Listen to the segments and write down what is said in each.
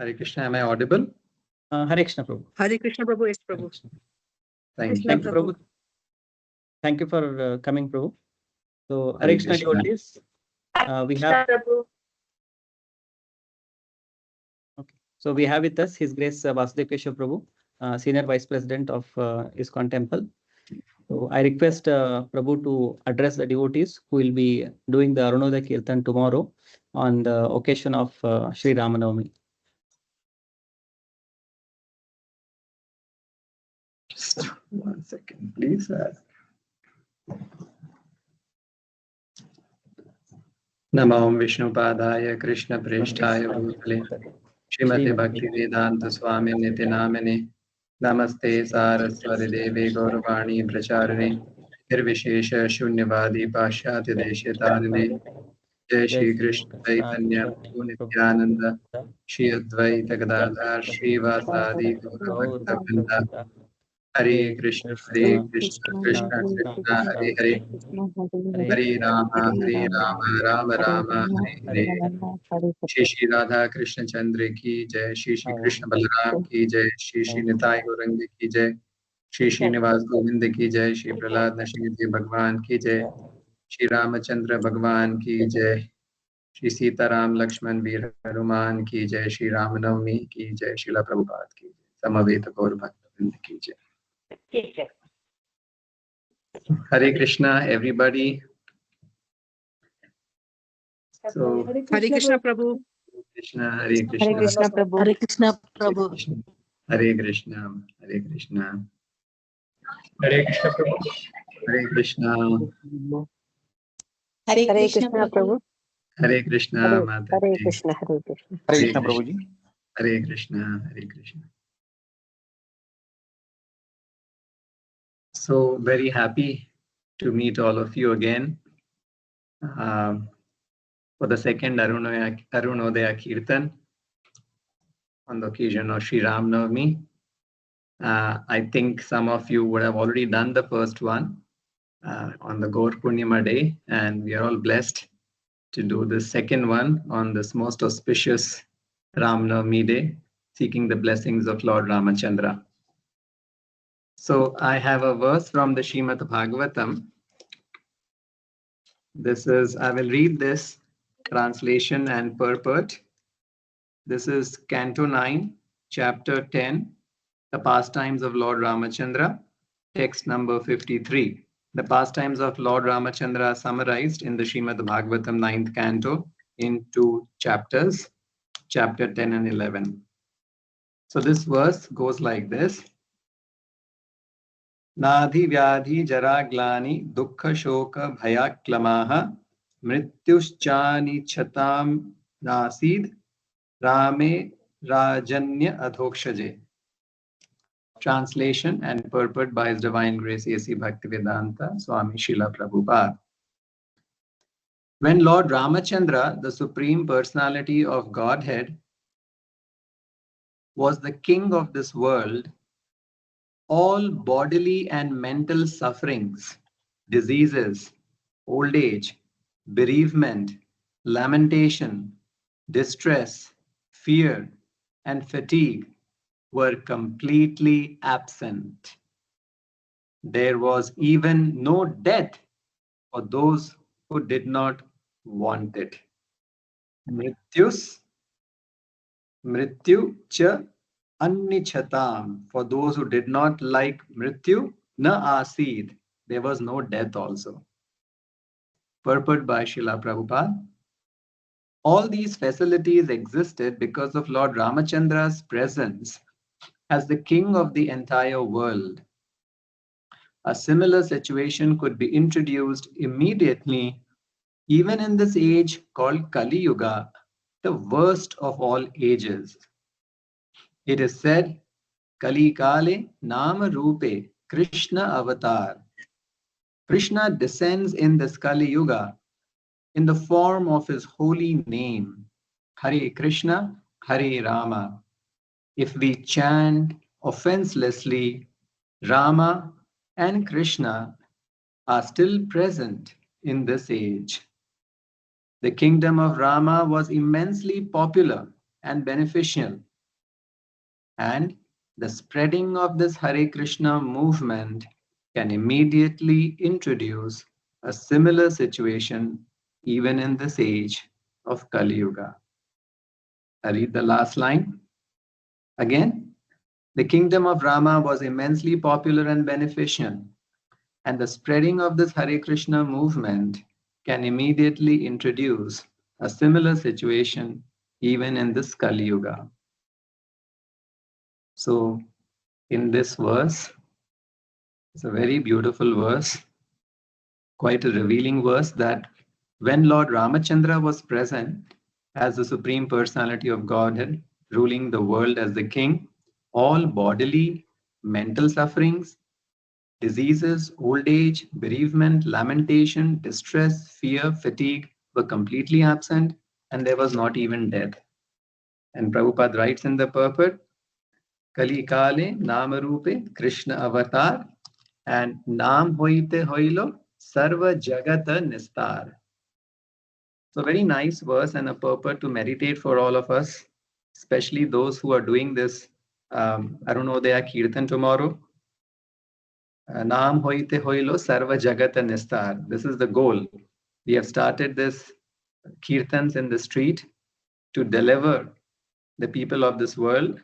Hare Krishna, am I audible? Hare Krishna Prabhu. Hare Krishna Prabhu, yes Prabhu. Thank you. Thank you, Prabhu. Thank you for coming, Prabhu. So, Hare Krishna devotees, we have. Okay. So we have with us His Grace Vasudev Keshav Prabhu, Senior Vice President of ISKCON Temple. So I request Prabhu to address the devotees who will be doing the Arunodaya Kirtan tomorrow on the occasion of Sri Ramanavami. Just 1 second, please. Namo Vishnu Padaya Krishna Presthaya Bhutale Srimate Bhakti Vedanta Swami Niti Namane Namaste Saraswati Devi Gauravani Pracharane Nirvishesha Shunyavadi Pashyati Deshitarane Jai Shri Krishna Chaitanya Prabhu Nityananda Shri Advaita Gadadhar Shri Vasadi Gauravakta Vrinda Hare Krishna Krishna Krishna Hare Hare Hare Rama Rama Rama Hare Hare Shri Shri Radha Krishna Chandra ki Jai Shri Shri Krishna Balaram ki Jai Shri Shri Nitai Gaurang ki Jai Shri Srinivas Govind ki Jai Shri Prahlad Nrsimha Bhagwan ki Jai Shri Ramachandra Bhagwan ki Jai Shri Sita Ram Lakshman Veer Hanuman ki Jai Shri Ramanavami ki Jai Srila Prabhupada ki Jai Samaveta Gaur Bhakta ki Jai. Hare Krishna, everybody. So, Hare Krishna Prabhu. Krishna, Hare Krishna. Hare Krishna Prabhu. Hare Krishna Prabhu. Hare Krishna, Hare Krishna. Hare Krishna Prabhu. Hare Krishna. Hare Krishna Prabhu. Hare Krishna, Mata. Hare Krishna, Hare Krishna. Hare Krishna, Prabhuji. Hare Krishna, Hare Krishna. So very happy to meet all of you again for the second Arunodaya Kirtan on the occasion of Sri Ram Navami. I think some of you would have already done the first one on the Gaur Purnima day, and we are all blessed to do the second one on this most auspicious Ram Navami day, seeking the blessings of Lord Ramachandra. So I have a verse from the Srimad Bhagavatam. I will read this translation and purport. This is Canto 9, Chapter 10, the pastimes of Lord Ramachandra, text number 53. The pastimes of Lord Ramachandra are summarized in the Srimad Bhagavatam 9th canto in 2 chapters, chapter 10 and 11. So this verse goes like this. Nadhi vyadhi jaraglani dukkha shoka bhayaklamaha mrityuschani chatam nasid rame rajanya adhokshaje. Translation and purport by His Divine Grace A.C. Bhaktivedanta Swami Srila Prabhupada. When Lord Ramachandra, the Supreme Personality of Godhead, was the king of this world, all bodily and mental sufferings, diseases, old age, bereavement, lamentation, distress, fear, and fatigue were completely absent. There was even no death for those who did not want it. Mrityu cha annichatam. For those who did not like mrityu, na asid. There was no death also. Purport by Srila Prabhupada. All these facilities existed because of Lord Ramachandra's presence as the king of the entire world. A similar situation could be introduced immediately, even in this age called Kali Yuga, the worst of all ages. It is said, Kali Kale Nama Rupe Krishna Avatar. Krishna descends in this Kali Yuga in the form of his holy name, Hare Krishna, Hare Rama. If we chant offenselessly, Rama and Krishna are still present in this age. The kingdom of Rama was immensely popular and beneficial And the spreading of this Hare Krishna movement can immediately introduce a similar situation even in this age of Kali Yuga. I read the last line again. The kingdom of Rama was immensely popular and beneficial, and the spreading of this Hare Krishna movement can immediately introduce a similar situation even in this Kali Yuga. So, in this verse, it's a very beautiful verse, quite a revealing verse that when Lord Ramachandra was present as the Supreme Personality of Godhead, ruling the world as the king, all bodily, mental sufferings, diseases, old age, bereavement, lamentation, distress, fear, fatigue were completely absent, and there was not even death. And Prabhupada writes in the purport, Kali Kale Namarupe Krishna Avatar and Nam Hoite Hoilo Sarva Jagata Nistar. So, very nice verse and a purport to meditate for all of us, especially those who are doing this Arunodaya Kirtan tomorrow. Naam hoite hoilo sarva jagata nistar. This is the goal. We have started this kirtans in the street to deliver the people of this world.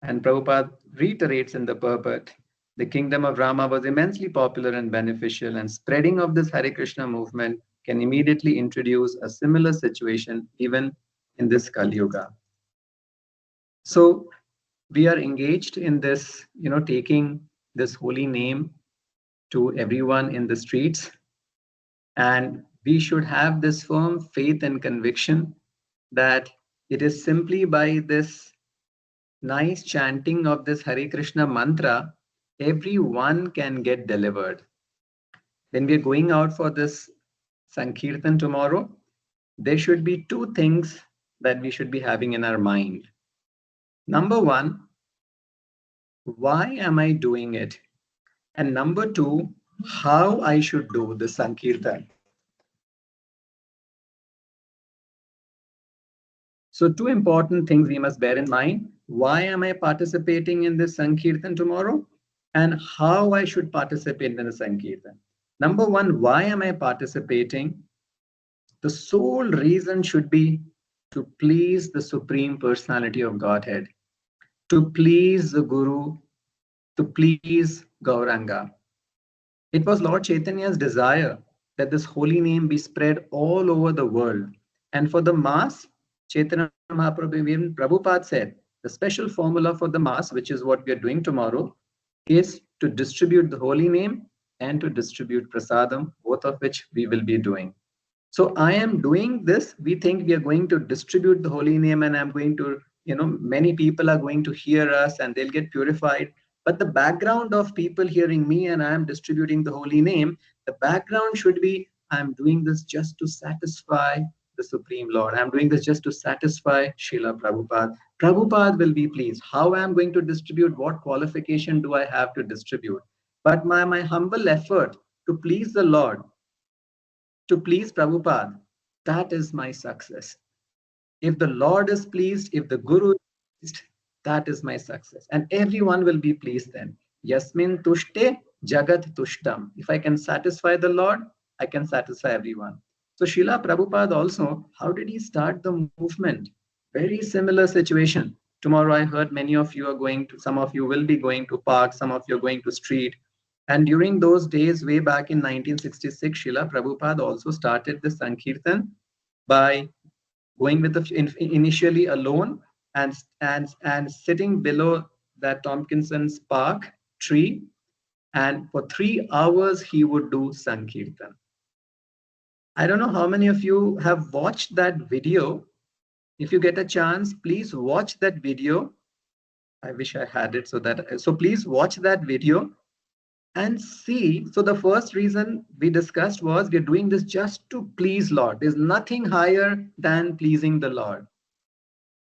And Prabhupada reiterates in the purport, the kingdom of Rama was immensely popular and beneficial, and spreading of this Hare Krishna movement can immediately introduce a similar situation even in this Kali Yuga. So we are engaged in this, taking this holy name to everyone in the streets. And we should have this firm faith and conviction that it is simply by this nice chanting of this Hare Krishna mantra, everyone can get delivered. When we are going out for this Sankirtan tomorrow, there should be two things that we should be having in our mind. Number one, why am I doing it? And number two, how I should do the Sankirtan. So two important things we must bear in mind. Why am I participating in this Sankirtan tomorrow? And how I should participate in the Sankirtan. Number one, why am I participating? The sole reason should be to please the Supreme Personality of Godhead, to please the Guru, to please Gauranga. It was Lord Chaitanya's desire that this holy name be spread all over the world. And for the mass, Chaitanya Mahaprabhu, even Prabhupada said, the special formula for the mass, which is what we are doing tomorrow, is to distribute the holy name and to distribute prasadam, both of which we will be doing. So I am doing this. We think we are going to distribute the holy name and I'm going to, many people are going to hear us and they'll get purified. But the background of people hearing me and I am distributing the holy name, the background should be, I'm doing this just to satisfy the Supreme Lord. I'm doing this just to satisfy Srila Prabhupada. Prabhupada will be pleased. How I am going to distribute, what qualification do I have to distribute? But my humble effort to please the Lord, to please Prabhupada, that is my success. If the Lord is pleased, if the Guru is pleased, that is my success. And everyone will be pleased then. Yasmin tushte jagat tushtam. If I can satisfy the Lord, I can satisfy everyone. So Srila Prabhupada also, how did he start the movement? Very similar situation. Tomorrow I heard many of you are going to, some of you will be going to park, some of you are going to street. And during those days, way back in 1966, Srila Prabhupada also started the Sankirtan by going with initially alone and sitting below that Tompkinson's Park tree. And for 3 hours, he would do Sankirtan. I don't know how many of you have watched that video. If you get a chance, please watch that video. I wish I had it so please watch that video and see. So the first reason we discussed was we're doing this just to please Lord. There's nothing higher than pleasing the Lord.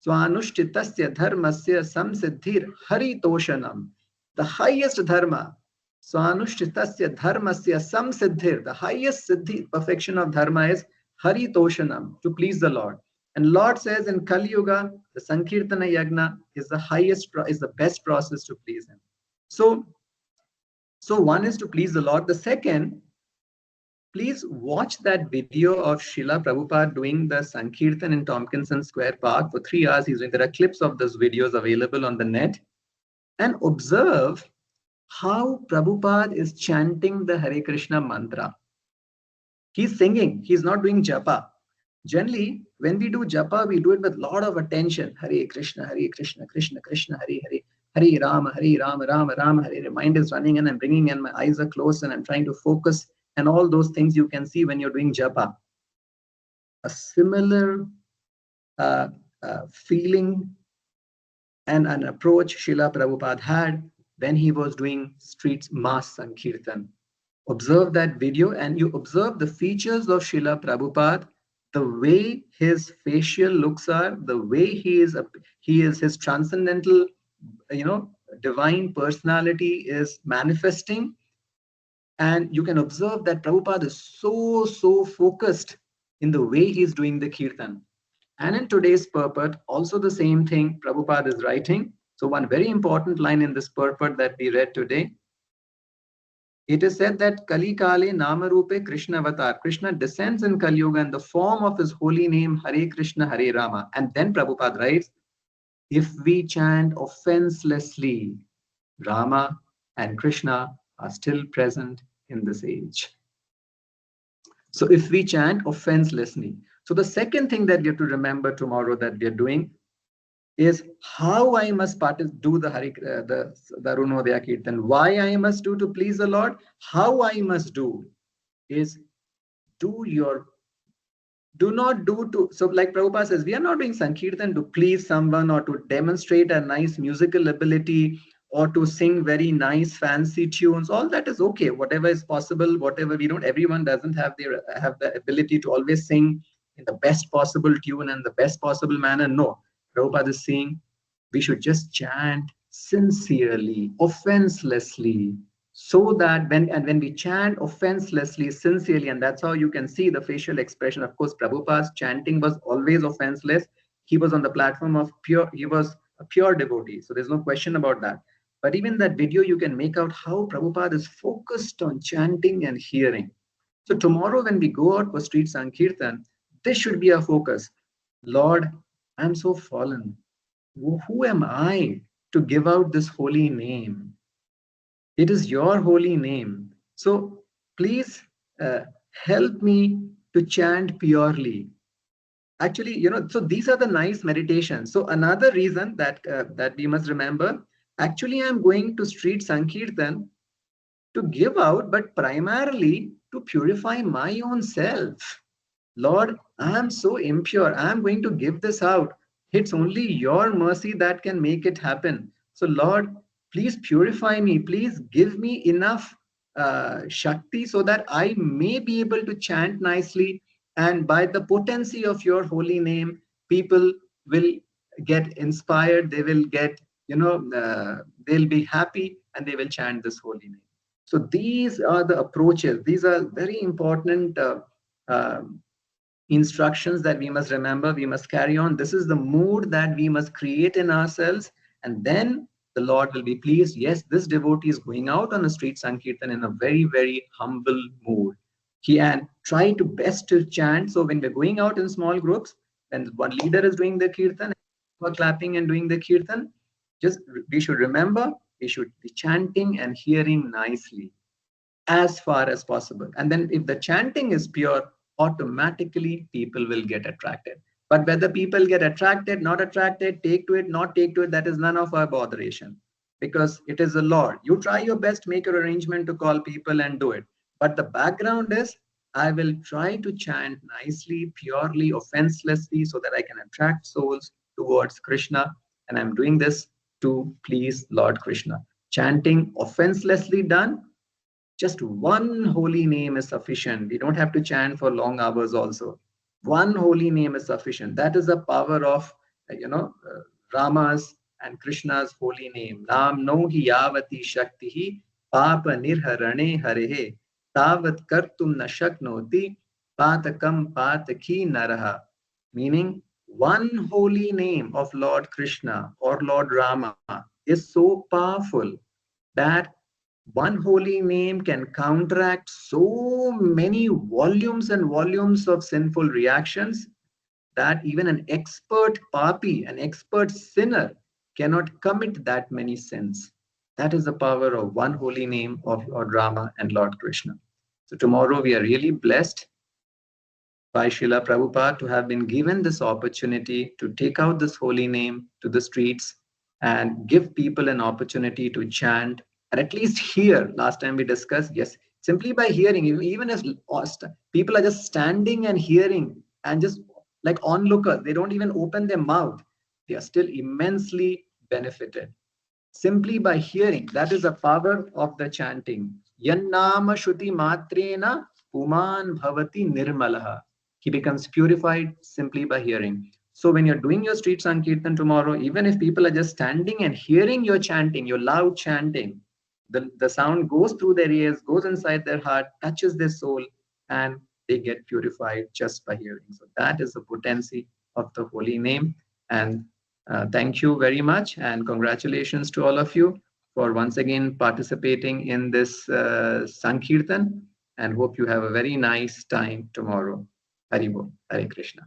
Swanushchitasya dharmasya samsiddhir haritoshanam. The highest dharma. Swanushchitasya dharmasya samsiddhir. The highest siddhi, perfection of dharma is haritoshanam, to please the Lord. And Lord says in Kali Yuga, the Sankirtana Yagna is the highest, is the best process to please him. So one is to please the Lord. The second, please watch that video of Srila Prabhupada doing the Sankirtan in Tompkinson Square Park for 3 hours. There are clips of those videos available on the net. And observe how Prabhupada is chanting the Hare Krishna mantra. He's singing, he's not doing japa. Generally, when we do japa, we do it with a lot of attention. Hare Krishna, Krishna Krishna, Hare Hare, Hare Rama, Rama Rama, Hare. My mind is running and I'm bringing in, my eyes are closed and I'm trying to focus, and all those things you can see when you're doing japa. A similar feeling and an approach Srila Prabhupada had when he was doing streets mass Sankirtan. Observe that video and you observe the features of Srila Prabhupada, the way his facial looks are, the way he is his transcendental, divine personality is manifesting. And you can observe that Prabhupada is so focused in the way he's doing the Kirtan. And in today's purport, also the same thing Prabhupada is writing. So one very important line in this purport that we read today, it is said that Kali Kale Namarupe Krishna Avatar. Krishna descends in Kali Yuga in the form of his holy name Hare Krishna Hare Rama. And then Prabhupada writes, if we chant offenselessly, Rama and Krishna are still present in this age. So if we chant offenselessly. So the second thing that we have to remember tomorrow that we are doing is how I must do the Arunodaya Kirtan. Why I must do to please the Lord? How I must do is do not do to, so like Prabhupada says, we are not doing Sankirtan to please someone or to demonstrate a nice musical ability or to sing very nice fancy tunes. All that is okay, whatever is possible, whatever we don't, everyone doesn't have the ability to always sing in the best possible tune and the best possible manner. No, Prabhupada is saying we should just chant sincerely, offenselessly, so that when we chant offenselessly, sincerely, and that's how you can see the facial expression. Of course, Prabhupada's chanting was always offenseless. He was on the platform of he was a pure devotee. So there's no question about that. But even that video, you can make out how Prabhupada is focused on chanting and hearing. So tomorrow when we go out for street Sankirtan, this should be our focus. Lord, I'm so fallen. Who am I to give out this holy name? It is your holy name. So please help me to chant purely. Actually, so these are the nice meditations. So another reason that we must remember, actually I'm going to street Sankirtan to give out, but primarily to purify my own self. Lord, I am so impure. I am going to give this out. It's only your mercy that can make it happen. So Lord, please purify me. Please give me enough Shakti so that I may be able to chant nicely. And by the potency of your holy name, people will get inspired. They will get, they'll be happy and they will chant this holy name. So these are the approaches. These are very important instructions that we must remember. We must carry on. This is the mood that we must create in ourselves, and then the Lord will be pleased. Yes, this devotee is going out on a street Sankirtan in a very, very humble mood. He and try to best to chant. So when we're going out in small groups, when one leader is doing the Kirtan, we're clapping and doing the Kirtan, just we should remember, we should be chanting and hearing nicely as far as possible. And then if the chanting is pure, automatically people will get attracted. But whether people get attracted, not attracted, take to it, not take to it, that is none of our botheration, because it is the Lord. You try your best, make an arrangement to call people and do it. But the background is, I will try to chant nicely, purely, offenselessly, so that I can attract souls towards Krishna. And I'm doing this to please Lord Krishna. Chanting offenselessly done, just one holy name is sufficient. We don't have to chant for long hours also. One holy name is sufficient. That is the power of, Rama's and Krishna's holy name. Nam no hi yavati shaktihi papa nirharane harehe tavat kartum na shaknoti patakam pataki naraha. Meaning, one holy name of Lord Krishna or Lord Rama is so powerful that one holy name can counteract so many volumes and volumes of sinful reactions that even an expert papi, an expert sinner, cannot commit that many sins. That is the power of one holy name of Lord Rama and Lord Krishna. So tomorrow we are really blessed by Srila Prabhupada to have been given this opportunity to take out this holy name to the streets and give people an opportunity to chant and at least hear. Last time we discussed, yes, simply by hearing, even as people are just standing and hearing and just like onlookers, they don't even open their mouth, they are still immensely benefited simply by hearing. That is the power of the chanting. Yannama Shruti Matrena Puman Bhavati Nirmalaha. He becomes purified simply by hearing. So when you're doing your street Sankirtan tomorrow, even if people are just standing and hearing your chanting, your loud chanting, the sound goes through their ears, goes inside their heart, touches their soul, and they get purified just by hearing. So that is the potency of the holy name. And thank you very much, and congratulations to all of you for once again participating in this Sankirtan, and hope you have a very nice time tomorrow. Hari Bol, Hare Krishna.